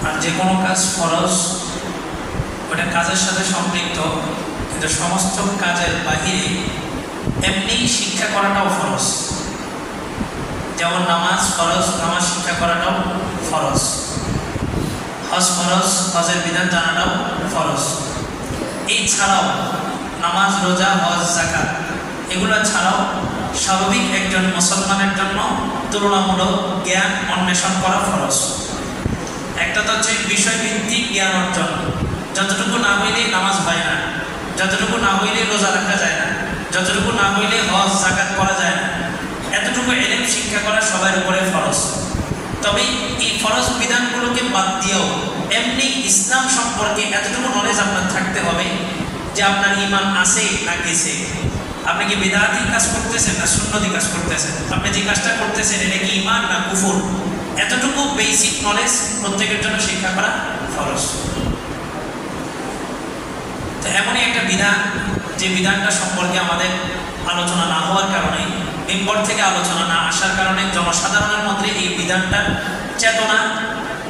আর যে কোনো কাজ ফরজ, ওটা কাজের সাথে সম্পৃক্ত, কিন্তু সমস্ত কাজের বাহিরে এমনি শিক্ষা করাটাও ফরজ। যেমন নামাজ ফরজ, নামাজ শিক্ষা করাটাও ফরজ। হজ ফরজ, হজের বিধান জানাটাও ফরজ। এই ছাড়াও নামাজ, রোজা, হজ, যাকাত এগুলো ছাড়াও স্বাভাবিক একজন মুসলমানের জন্য তুলনামূলক জ্ঞান অন্বেষণ করা ফরজ। একটা তো হচ্ছে বিষয়ভিত্তিক জ্ঞান অর্জন, যতটুকু না হইলে নামাজ হয় না, যতটুকু না হইলে রোজা রাখা যায় না, যতটুকু না হইলে হজ যাকাত করা যায় না, এতটুকু ইলম শিক্ষা করা সবার উপরে ফরজ। তবে এই ফরজ বিধানগুলোকে বাদ দিয়েও এমনি ইসলাম সম্পর্কে এতটুকু নলেজ আপনার থাকতে হবে যে আপনার ঈমান আছে না গেছে, আপনি কি বিদআতি কাজ করতেছেন না সুন্নতি কাজ করতেছেন, আপনি যে কাজটা করতেছেন এটা কি ঈমান না কুফর, এতটুকু বেসিক নলেজ প্রত্যেকের জন্য শিক্ষা করা ফরজ। তো এমনই একটা বিধান, যে বিধানটা সম্পর্কে আমাদের আলোচনা না হওয়ার কারণে, মিম্বর থেকে আলোচনা না আসার কারণে জনসাধারণের মধ্যে এই বিধানটার চেতনা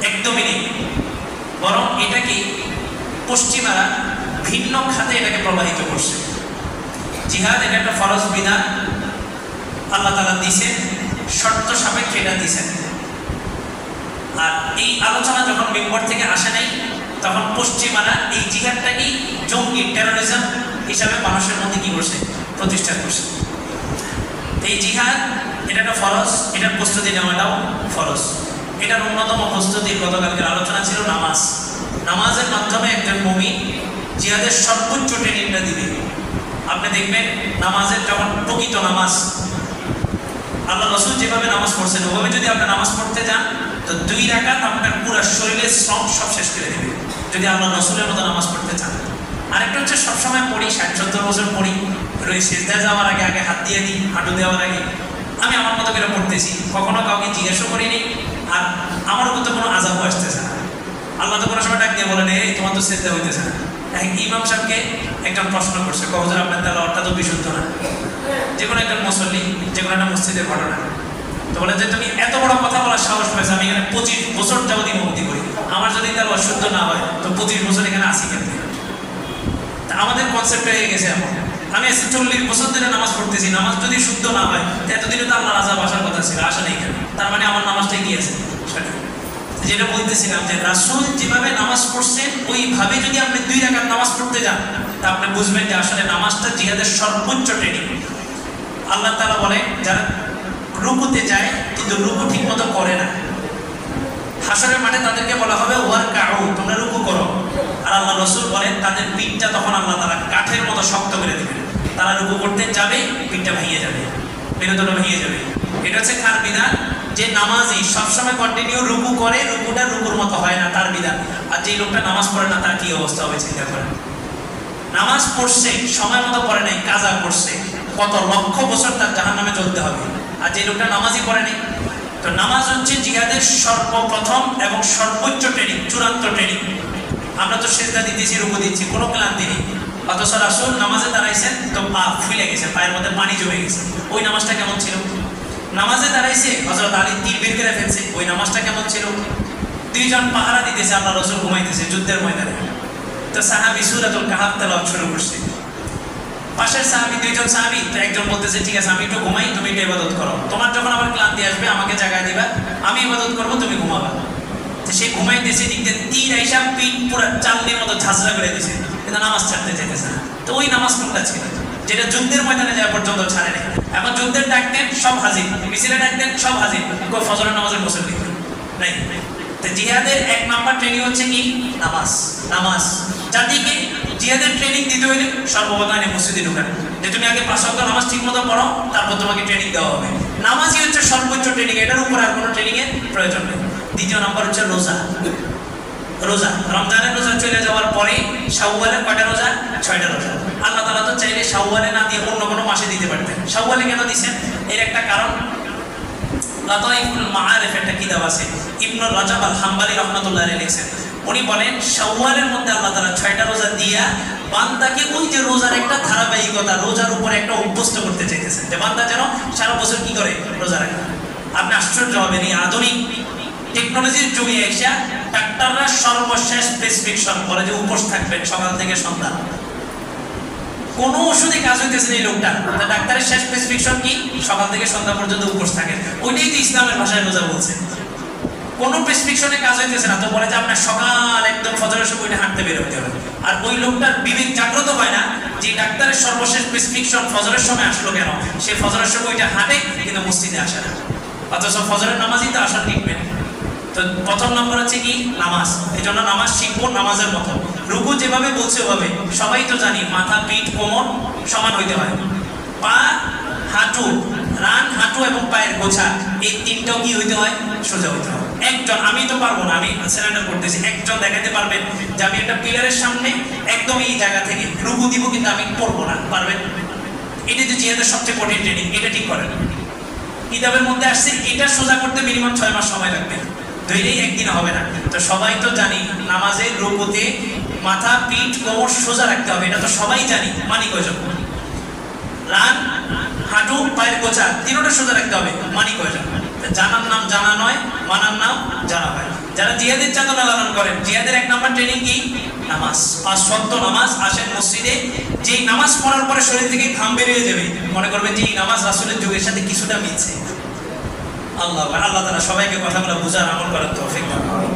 একদমই নেই, বরং এটাকে পশ্চিমারা ভিন্ন খাতে এটাকে প্রবাহিত করছে। জিহাদ এটা একটা ফরজ বিধান, আল্লাহ তাআলা দিয়েছেন, শর্ত সাপেক্ষে এটা দিয়েছেন। আর এই আলোচনা যখন মিম্বর থেকে আসে নাই, তখন পশ্চিমারা এই জিহাদটাকেই জঙ্গি টেরোরিজম হিসাবে মানুষের মধ্যে কি করছে, প্রতিষ্ঠা করছে। এই জিহাদ এটা একটা ফরজ, এটার প্রস্তুতি নেওয়াটাও ফরজ। এটার অন্যতম প্রস্তুতির গতকালকের আলোচনা ছিল নামাজ। নামাজের মাধ্যমে একজন মুমিন জিহাদের সর্বোচ্চ ট্রেনিংটা দিবে। আপনি দেখবেন নামাজের যখন প্রকৃত নামাজ, আল্লাহ রাসূল যেভাবে নামাজ পড়ছেন ওভাবে যদি আপনি নামাজ পড়তে যান তো 2 রাকাত আপনার পুরো শরীরের শ্রম সব শেষ করে দেবে, যদি আল্লাহ রাসূলের মতো নামাজ পড়তে চান। আরেকটা হচ্ছে সবসময় পড়ি, 60-70 বছর পড়ি, রই সিজদা যাওয়ার আগে আগে হাত দিয়ে দিই, হাঁটু দেওয়ার আগে আমি আমার মতো করে পড়তেছি, কখনো কাউকে জিজ্ঞাসা করিনি, আর আমার মতো কোনো আযাবও আসতেছে না। আল্লাহ তো কোনো সময় ডাক দিয়ে বলেন এই তোমার তো সিজদা হইতেছে না। ইমাম সাহেবকে একজন প্রশ্ন করছে, হুজুর আপনার তেলাওয়াতটা তো বিশুদ্ধ না। যে কোনো একজন মুসল্লি, যে কোনো একটা মসজিদের ঘটনা, তো বলে যে তুমি এত বড় কথা বলার সাহস পেয়েছো, আমি এখানে 25 বছর যাবত ইমামতি করি, আমার যদি তেলাওয়াত শুদ্ধ না হয় তো 25 বছর এখানে আসি কেন? তা আমাদের কনসেপ্ট হয়ে গেছে এমন, আমি 40 বছর ধরে নামাজ পড়তেছি, নামাজ যদি শুদ্ধ না হয় এতদিনে তো আল্লাহর আযাব আসার কথা ছিল, আসা নেই কেন? তার মানে আমার নামাজটাই কি আছে? যেটা বলতেছিলাম যে রাসূল যেভাবে নামাজ পড়ছেন ওইভাবে যদি আপনি 2 রাকাত নামাজ পড়তে যান তা আপনি বুঝবেন যে আসলে নামাজটা জিহাদের সর্বোচ্চ ট্রেনিং। আল্লাহ তাআলা বলে যারা রুকুতে যায় কিন্তু রুকু ঠিকমতো করে না, হাসরের মাঠে তাদেরকে বলা হবে ওয়ারকাউ, তোমরা রুকু করো। আর আল্লাহ রাসূল বলেন তাদের পিঠটা তখন আল্লাহ তাআলা কাঠের মতো শক্ত করে দিবেন, তারা রুকু করতে যাবে পিঠটা ভেঙে যাবে, মেরুদণ্ড ভেঙে যাবে। এটা হচ্ছে কার বিধান? যে নামাজি সবসময় কন্টিনিউ রুকু করে, রুকুটা রুকুর মতো হয় না, তার বিধান। আর যে লোকটা নামাজ পড়ে না তার কি অবস্থা হবে চিন্তা করেন। নামাজ পড়ছে সময় মতো পড়ে নাই, কাজা করছে, কত লক্ষ বছর তার জাহান্নামে চলতে হবে। আর যে লোকটা নামাজই পড়ে নাই, তো নামাজ হচ্ছে জিহাদের সর্বপ্রথম এবং সর্বোচ্চ ট্রেনিং, চূড়ান্ত ট্রেনিং। আমরা তো সিজদা দিতেছি, রুকু দিচ্ছি, কোনো ক্লান্তি নেই, অথচ রাসূল নামাজে দাঁড়াইছেন তো পা ফুলে গেছে, পায়ের মধ্যে পানি জমে গেছে। ওই নামাজটা কেমন ছিল? নামাজে দাঁড়াইছে, হযরত আলী তীর বের করে ফেলছে, ওই নামাজটা কেমন ছিল? 2 জন পাহারা দিতেছে, আল্লাহ রাসূল ঘুমাইতেছে যুদ্ধের ময়দানে, তো সাহাবী সূরাতুল কাহফ তেলাওয়াত শুরু করছে। পাশের সাহাবী, 2 জন সাহাবী, তো একজন বলতেছে ঠিক আছে আমি একটু ঘুমাই, তুমি একটু ইবাদত করো, তোমার যখন আবার ক্লান্তি আসবে আমাকে জাগায় দিবা, আমি ইবাদত করব, তুমি ঘুমাবা। তো সে ঘুমাইতেছে, দিকে তীর আইসা পিঠ পুরো চালনির মতো ঝাঁঝরা করে দিয়েছে, কিন্তু নামাজ ছাড়তে চাইতেছে না। তো ওই নামাজ কোনটা ছিল যেটা যুদ্ধের ময়দানে যাওয়া পর্যন্ত ছাড়ে নাই? এখন যুদ্ধের ডাক দেন সব হাজির, মিছিলের ডাক দেন সব হাজির, কই ফজরের নামাজের মুসল্লি নাই। তো জিহাদের 1 নাম্বার ট্রেনিং হচ্ছে কি? নামাজ। নামাজ জাতিকে জিহাদের ট্রেনিং দিতে হইলে সর্বপ্রথম মসজিদে ঢোকান, যে তুমি আগে 5 ওয়াক্ত নামাজ ঠিক মতো পড়ো, তারপর তোমাকে ট্রেনিং দেওয়া হবে। নামাজই হচ্ছে সর্বোচ্চ ট্রেনিং, এটার উপর আর কোনো ট্রেনিং এর প্রয়োজন নেই। দ্বিতীয় নাম্বার হচ্ছে রোজা। রোজা রমজানের রোজা চলে যাওয়ার পরে শাওয়ালের কয়টা রোজা? 6টা রোজা। আল্লাহ তাআলা তো চাইলে শাওয়ালে না দিয়ে অন্য কোনো মাসে দিতে পারতেন, শাওয়ালে কেন দিয়েছেন? এর একটা কারণ লাতাইফুল মাআরিফ একটা কিতাব আছে, ইবনে রাজাব আল হাম্বলি রাহমাতুল্লাহ আলাইহি লিখেছেন। উনি বলেন শাওয়ালের মধ্যে আল্লাহ তাআলা 6টা রোজা দিয়া বান্দাকে ওই যে রোজার একটা ধারাবাহিকতা, রোজার উপরে একটা অভ্যস্ত করতে চাইতেছেন, যে বান্দা যেন সারা বছর কি করে রোজা রাখে। আপনি আশ্চর্য হবেন, এই আধুনিক টেকনোলজির যুগে এসে ডাক্তাররা সর্বশেষ প্রেসক্রিপশন করে যে উপোস থাকবেন সকাল থেকে সন্ধ্যা। কোনো ওষুধে কাজ হইতেছে না এই লোকটা, ডাক্তারের শেষ প্রেসক্রিপশন কি? সকাল থেকে সন্ধ্যা পর্যন্ত উপোস থাকেন। ওইটাই তো ইসলামের ভাষায় রোজা বলছে। কোনো প্রেসক্রিপশনে কাজ হইতেছে না তো বলে যে আপনার সকাল একদম ফজরের সময় ওইটা হাঁটতে বের হতে হবে। আর ওই লোকটার বিবেক জাগ্রত হয় না যে ডাক্তারের সর্বশেষ প্রেসক্রিপশন ফজরের সময় আসলো কেন? সে ফজরের সময় ওইটা হাঁটে কিন্তু মসজিদে আসে না, অথচ ফজরের নামাজই তো আসার ট্রিটমেন্ট। তো প্রথম নম্বর হচ্ছে কি? নামাজ। এই জন্য নামাজ শিখবো নামাজের মতো। রুকু যেভাবে বলছে ওভাবে, সবাই তো জানি মাথা পিঠ কোমর সমান হইতে হয়, পা হাঁটু রান হাঁটু এবং পায়ের গোছা এই তিনটাও কি হইতে হয়? সোজা হইতে হয়। একজন, আমি তো পারবো না, আমি সিলিন্ডার করতেছি, একজন দেখাতে পারবেন যে আমি একটা পিলারের সামনে একদম এই জায়গা থেকে রুকু দিব কিন্তু আমি পড়বো না? পারবেন? এটা যে জিহাদের সবচেয়ে কঠিন ট্রেনিং, এটা ঠিক করেন। কিতাবের মধ্যে আসছে এটা সোজা করতে মিনিমাম 6 মাস সময় লাগবে, ধৈর্যই একদিন হবে না। তো সবাই তো জানি নামাজের রুকুতে মাথা পিঠ কোমর সোজা রাখতে হবে, এটা তো সবাই জানি। মানি কয়জন? রান হাঁটু পায়ের গোছা তিনটা সোজা রাখতে হবে, মানি কয়জন? জানার নাম জানা নয়, মানার নাম জানা হয়। যারা জিহাদের চেতনা লালন করেন, জিহাদের 1 নম্বর ট্রেনিং কি? নামাজ। 5 ওয়াক্ত নামাজ। আসেন মসজিদে, যেই নামাজ পড়ার পরে শরীর থেকে ঘাম বেরিয়ে যাবে, মনে করবেন যে এই নামাজ রাসূলের যুগের সাথে কিছুটা মিলছে। আল্লাহ তাআলা সবাইকে কথাগুলো বুঝার আমল করার তৌফিক দান করুন।